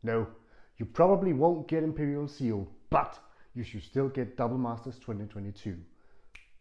No, you probably won't get Imperial Seal, but you should still get Double Masters 2022.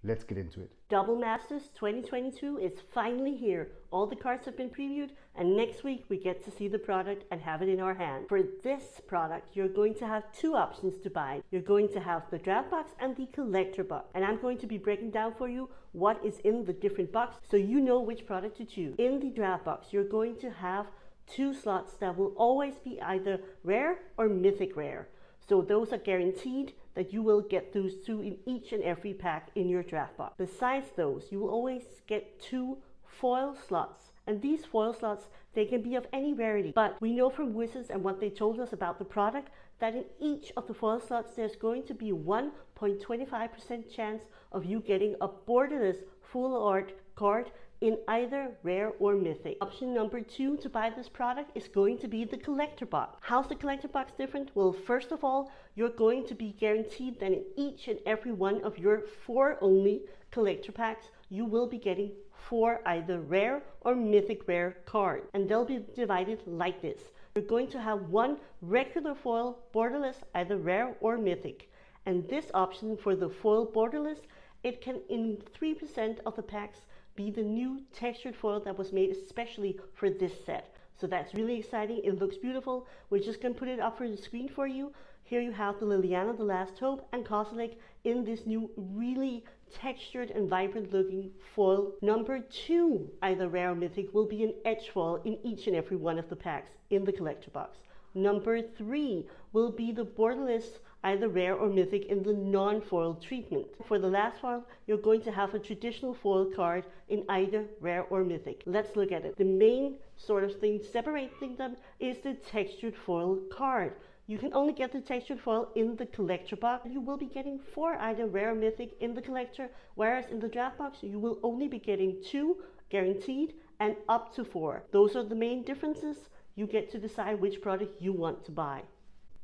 Let's get into it. Double Masters 2022 is finally here. All the cards have been previewed, and next week we get to see the product and have it in our hand. For this product, you're going to have two options to buy. You're going to have the draft box and the collector box, and I'm going to be breaking down for you what is in the different boxes so you know which product to choose. In the draft box, you're going to have two slots that will always be either rare or mythic rare. So those are guaranteed that you will get those two in each and every pack in your draft box. Besides those, you will always get two foil slots. And these foil slots, they can be of any rarity. But we know from Wizards and what they told us about the product that in each of the foil slots, there's going to be 1.25% chance of you getting a borderless full art card in either rare or mythic. Option number 2 to buy this product is going to be the collector box. How's the collector box different? Well, first of all, you're going to be guaranteed that in each and every one of your 4 only collector packs, you will be getting 4 either rare or mythic rare cards. And they'll be divided like this. You're going to have 1 regular foil borderless, either rare or mythic. And this option for the foil borderless, it can in 3% of the packs be the new textured foil that was made especially for this set. So that's really exciting. It looks beautiful. We're just going to put it up for the screen for you. Here you have the Liliana, the Last Hope, and Kozilek in this new really textured and vibrant looking foil. Number 2, either rare or mythic, will be an edge foil in each and every one of the packs in the collector box. Number 3 will be the borderless, either rare or mythic in the non-foil treatment. For the last foil, you're going to have a traditional foil card in either rare or mythic. Let's look at it. The main sort of thing separating them is the textured foil card. You can only get the textured foil in the collector box. You will be getting 4 either rare or mythic in the collector, whereas in the draft box, you will only be getting 2 guaranteed and up to 4. Those are the main differences. You get to decide which product you want to buy.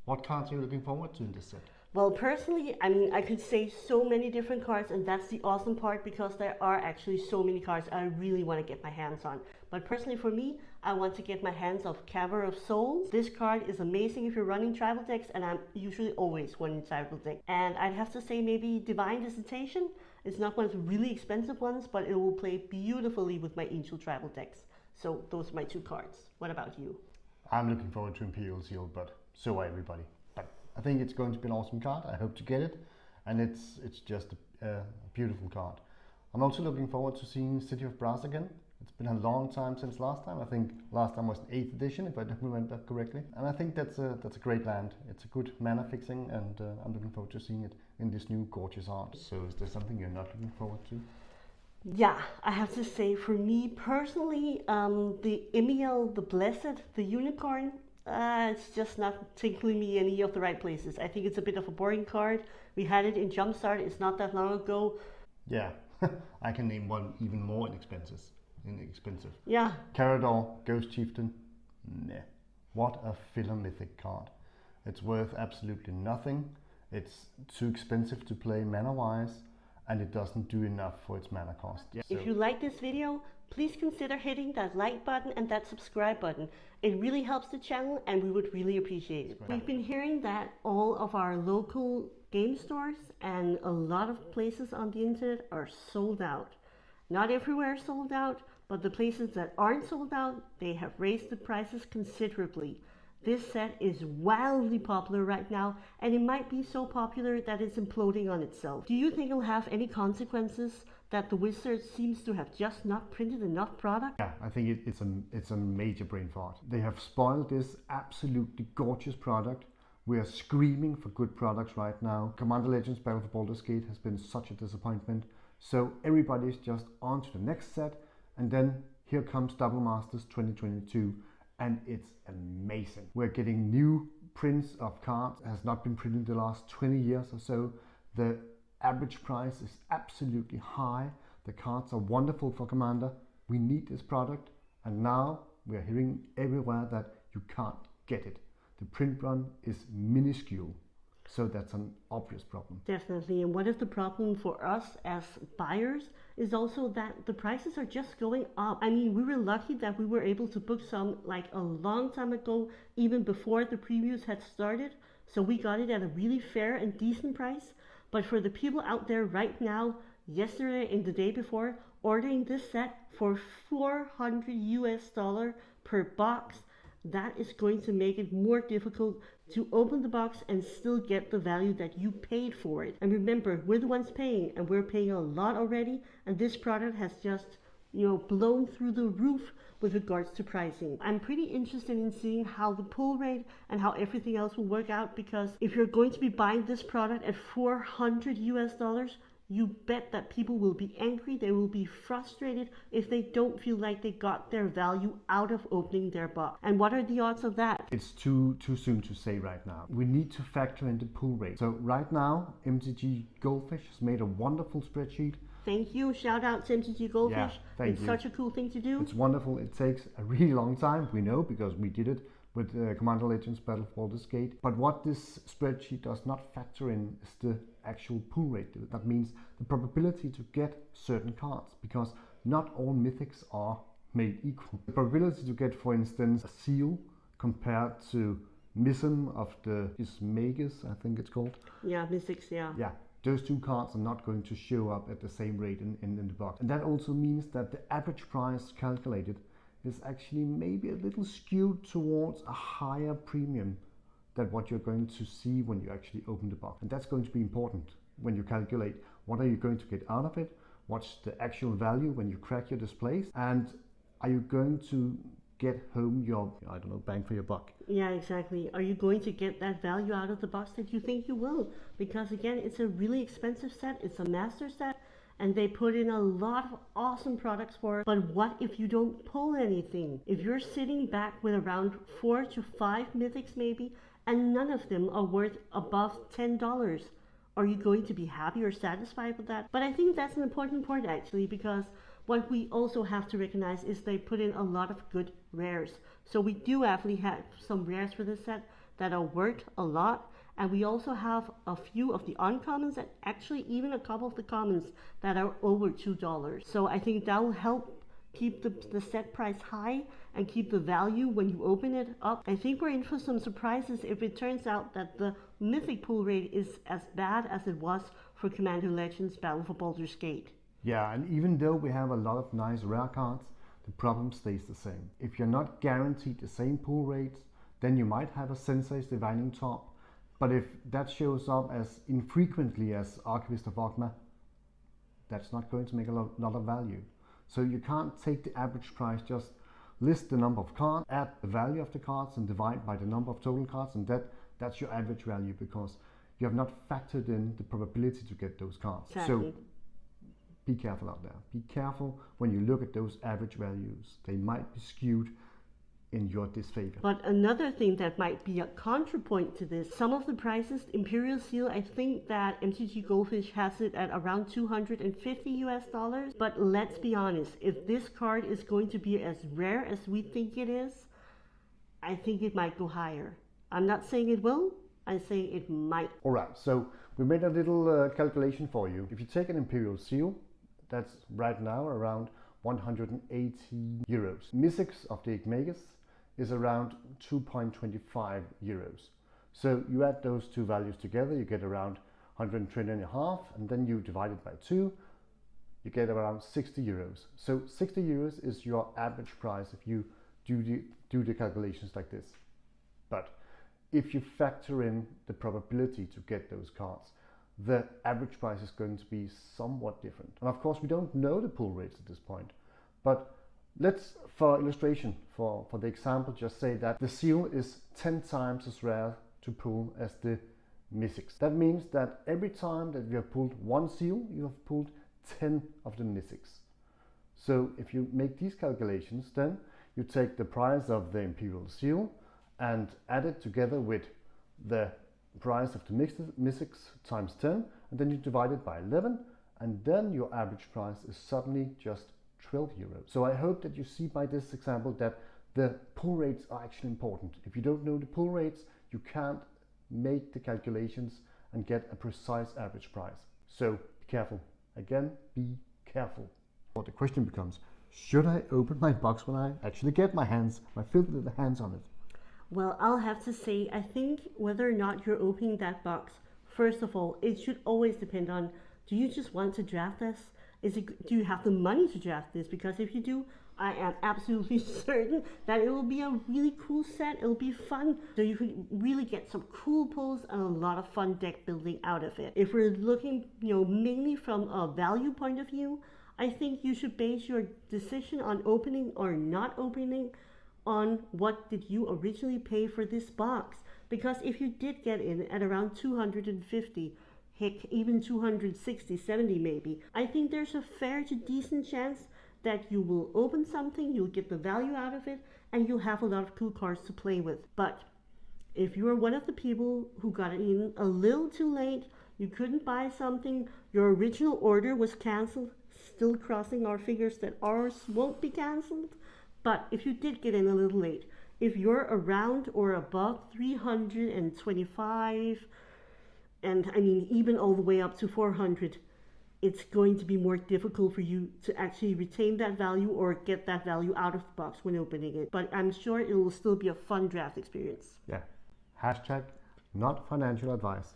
What cards are you looking forward to in this set? Well, personally, I mean, I could say so many different cards, and that's the awesome part because there are actually so many cards I really want to get my hands on. But personally for me, I want to get my hands on Caver of Souls. This card is amazing if you're running tribal decks, and I'm usually always running tribal decks. And I'd have to say maybe Divine Visitation. It's not one of the really expensive ones, but it will play beautifully with my Angel tribal decks. So those are my 2 cards. What about you? I'm looking forward to Imperial Seal, but so are everybody. But I think it's going to be an awesome card. I hope to get it, and it's just a beautiful card. I'm also looking forward to seeing City of Brass again. It's been a long time since last time. I think last time was an 8th edition, if I remember correctly. And I think that's a great land. It's a good mana fixing, and I'm looking forward to seeing it in this new gorgeous art. So is there something you're not looking forward to? Yeah, I have to say for me personally, the Emiel, the Blessed, the Unicorn, it's just not tickling me any of the right places. I think it's a bit of a boring card. We had it in Jumpstart, it's not that long ago. Yeah, I can name one even more inexpensive. Yeah. Carador, Ghost Chieftain, nah. What a filler mythic card. It's worth absolutely nothing. It's too expensive to play mana-wise, and it doesn't do enough for its mana cost. Yeah. If you like this video, please consider hitting that like button and that subscribe button. It really helps the channel and we would really appreciate it. We've been hearing that all of our local game stores and a lot of places on the internet are sold out. Not everywhere is sold out, but the places that aren't sold out, they have raised the prices considerably. This set is wildly popular right now, and it might be so popular that it's imploding on itself. Do you think it'll have any consequences that the Wizards seems to have just not printed enough product? Yeah, I think it's a major brain fart. They have spoiled this absolutely gorgeous product. We are screaming for good products right now. Commander Legends Battle for Baldur's Gate has been such a disappointment. So everybody's just on to the next set, and then here comes Double Masters 2022. And it's amazing. We're getting new prints of cards. It has not been printed in the last 20 years or so. The average price is absolutely high. The cards are wonderful for Commander. We need this product, and now we're hearing everywhere that you can't get it. The print run is minuscule. So that's an obvious problem. Definitely. And what is the problem for us as buyers is also that the prices are just going up. I mean, we were lucky that we were able to book some like a long time ago, even before the previews had started. So we got it at a really fair and decent price. But for the people out there right now, yesterday and the day before, ordering this set for $400 per box, that is going to make it more difficult to open the box and still get the value that you paid for it. And remember, we're the ones paying, and we're paying a lot already, and this product has just, blown through the roof with regards to pricing. I'm pretty interested in seeing how the pull rate and how everything else will work out, because if you're going to be buying this product at $400, you bet that people will be angry, they will be frustrated if they don't feel like they got their value out of opening their box. And what are the odds of that? It's too soon to say right now. We need to factor in the pull rate. So right now, MTGGoldfish has made a wonderful spreadsheet. Thank you. Shout out to MTGGoldfish. Yeah, thank you. Such a cool thing to do. It's wonderful. It takes a really long time, we know, because we did it with Commander Legends Battle for Baldur's Gate. But what this spreadsheet does not factor in is the actual pull rate. That means the probability to get certain cards, because not all mythics are made equal. The probability to get, for instance, a seal compared to Mism of the Magus, I think it's called. Yeah, mythics, yeah. Yeah. Those two cards are not going to show up at the same rate in the box. And that also means that the average price calculated is actually maybe a little skewed towards a higher premium than what you're going to see when you actually open the box. And that's going to be important when you calculate what are you going to get out of it, what's the actual value when you crack your displays, and are you going to get home your, bang for your buck. Yeah, exactly. Are you going to get that value out of the box that you think you will? Because again, it's a really expensive set, it's a master set, and they put in a lot of awesome products for it. But what if you don't pull anything? If you're sitting back with around 4 to 5 mythics maybe, and none of them are worth above $10, are you going to be happy or satisfied with that? But I think that's an important point actually, because what we also have to recognize is they put in a lot of good rares. So we do actually have some rares for this set that are worth a lot. And we also have a few of the uncommons and actually even a couple of the commons that are over $2. So I think that will help keep the set price high and keep the value when you open it up. I think we're in for some surprises if it turns out that the mythic pull rate is as bad as it was for Commander Legends Battle for Baldur's Gate. Yeah, and even though we have a lot of nice rare cards, the problem stays the same. If you're not guaranteed the same pull rates, then you might have a Sensei's Divining Top. But if that shows up as infrequently as Archivist of Ogma, that's not going to make a lot of value. So you can't take the average price, just list the number of cards, add the value of the cards and divide by the number of total cards, and that's your average value, because you have not factored in the probability to get those cards. Exactly. So be careful out there. Be careful when you look at those average values. They might be skewed in your disfavor. But another thing that might be a contrapoint to this, some of the prices, Imperial Seal, I think that MTGGoldfish has it at around $250. But let's be honest, if this card is going to be as rare as we think it is, I think it might go higher. I'm not saying it will, I'm saying it might. Alright, so we made a little calculation for you. If you take an Imperial Seal, that's right now around 180 euros. Mythics of the Magus is around 2.25 euros. So you add those two values together, you get around 120.5, and then you divide it by 2, you get around 60 euros. So 60 euros is your average price if you do the calculations like this. But if you factor in the probability to get those cards, the average price is going to be somewhat different. And of course, we don't know the pull rates at this point, but let's, for illustration, for the example, just say that the seal is 10 times as rare to pull as the mythics. That means that every time that you have pulled one seal, you have pulled 10 of the mythics. So if you make these calculations, then you take the price of the Imperial Seal and add it together with the price of the mythics times 10, and then you divide it by 11, and then your average price is suddenly just 12 euros. So I hope that you see by this example that the pull rates are actually important. If you don't know the pull rates, you can't make the calculations and get a precise average price. So be careful. Again, be careful. But the question becomes, should I open my box when I actually get my filthy little hands on it? Well, I'll have to say, I think whether or not you're opening that box, first of all, it should always depend on, do you just want to draft this? Do you have the money to draft this? Because if you do, I am absolutely certain that it will be a really cool set. It'll be fun. So you could really get some cool pulls and a lot of fun deck building out of it. If we're looking, mainly from a value point of view, I think you should base your decision on opening or not opening on what did you originally pay for this box. Because if you did get in at around 250, heck, even 260, 70 maybe, I think there's a fair to decent chance that you will open something, you'll get the value out of it, and you'll have a lot of cool cards to play with. But if you are one of the people who got in a little too late, you couldn't buy something, your original order was canceled, still crossing our fingers that ours won't be canceled. But if you did get in a little late, if you're around or above 325, and I mean even all the way up to 400, it's going to be more difficult for you to actually retain that value or get that value out of the box when opening it. But I'm sure it will still be a fun draft experience. Yeah. Hashtag not financial advice.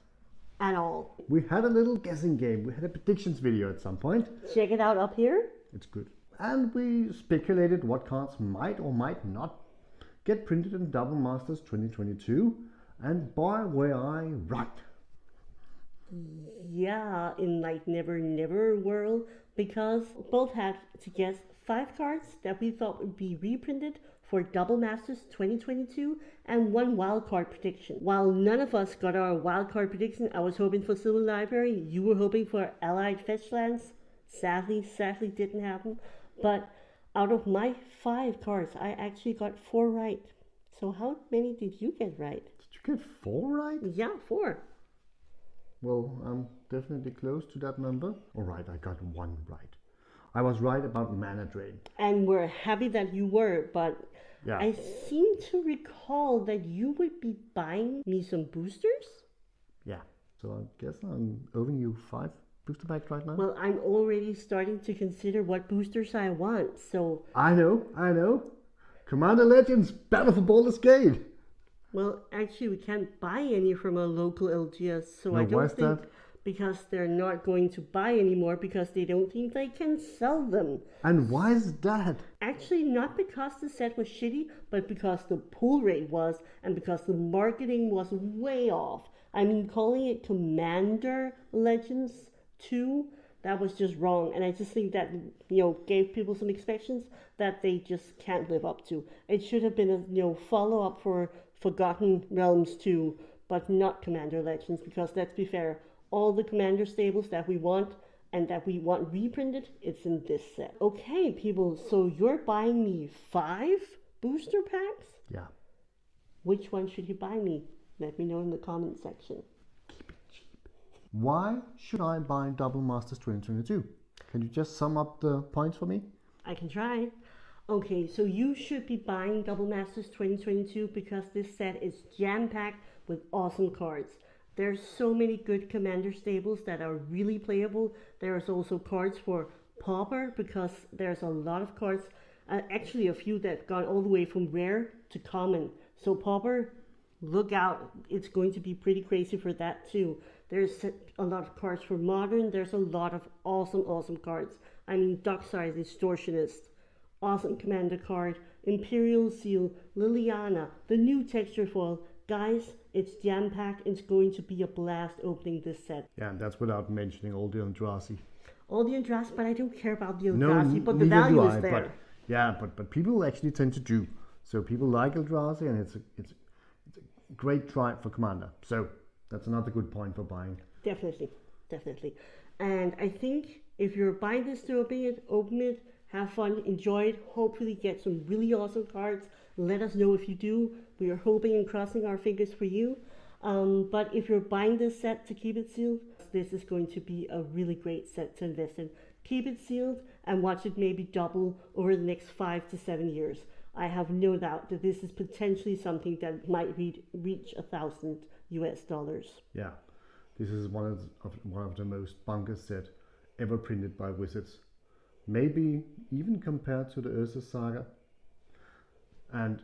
At all. We had a little guessing game. We had a predictions video at some point. Check it out up here. It's good. And we speculated what cards might or might not get printed in Double Masters 2022. And boy, were I right. Yeah, in like Never Never world, because both had to guess 5 cards that we thought would be reprinted for Double Masters 2022 and 1 wildcard prediction. While none of us got our wildcard prediction, I was hoping for Silver Library, you were hoping for Allied Fetchlands. Sadly didn't happen. But out of my 5 cards, I actually got 4 right. So how many did you get right? Did you get 4 right? Yeah, 4. Well, I'm definitely close to that number. All right, I got 1 right. I was right about mana drain. And we're happy that you were, but yeah. I seem to recall that you would be buying me some boosters? Yeah, so I guess I'm owing you 5 booster packs right now. Well, I'm already starting to consider what boosters I want, so... I know. Commander Legends, Battle for Baldur's Gate. Well, actually, we can't buy any from a local LGS, so No, I don't think... that? Because they're not going to buy anymore because they don't think they can sell them. And why is that? Actually, not because the set was shitty, but because the pull rate was, and because the marketing was way off. I mean, calling it Commander Legends 2, that was just wrong. And I just think that, gave people some expectations that they just can't live up to. It should have been a, follow-up for Forgotten Realms 2, but not Commander Legends, because let's be fair, all the Commander stables that we want and that we want reprinted, it's in this set. Okay, people, so you're buying me 5 booster packs? Yeah. Which one should you buy me? Let me know in the comment section. Keep it cheap. Why should I buy Double Masters 2022? Can you just sum up the points for me? I can try. Okay, so you should be buying Double Masters 2022 because this set is jam-packed with awesome cards. There's so many good Commander stables that are really playable. There's also cards for Pauper because there's a lot of cards, actually a few that gone all the way from rare to common. So Pauper, look out, it's going to be pretty crazy for that too. There's a lot of cards for Modern. There's a lot of awesome cards. I mean, Dockside Distortionist, awesome Commander card, Imperial Seal, Liliana, the new texture foil. Guys, it's jam-packed. It's going to be a blast opening this set. Yeah, and that's without mentioning all the Eldrazi. All the Eldrazi, but I don't care about the Eldrazi, but the value is there. But people actually tend to do. So people like Eldrazi, and it's a great try for Commander. So that's another good point for buying. Definitely. And I think if you're buying this to open it, have fun, enjoy it, hopefully get some really awesome cards. Let us know if you do. We are hoping and crossing our fingers for you. But if you're buying this set to keep it sealed, this is going to be a really great set to invest in. Keep it sealed and watch it maybe double over the next 5 to 7 years. I have no doubt that this is potentially something that might reach $1,000 US. Yeah, this is one of the most bonkers set ever printed by Wizards. Maybe even compared to the Urza Saga. And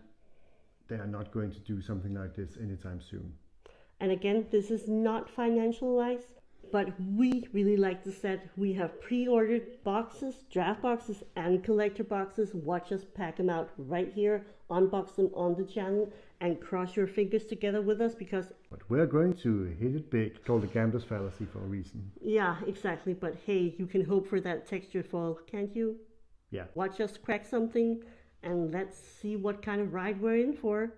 they are not going to do something like this anytime soon. And again, this is not financial wise, but we really like the set. We have pre-ordered boxes, draft boxes and collector boxes. Watch us pack them out right here, unbox them on the channel, and cross your fingers together with us, because... But we're going to hit it big, called the gambler's fallacy for a reason. Yeah, exactly. But hey, you can hope for that texture fall, can't you? Yeah. Watch us crack something, and let's see what kind of ride we're in for.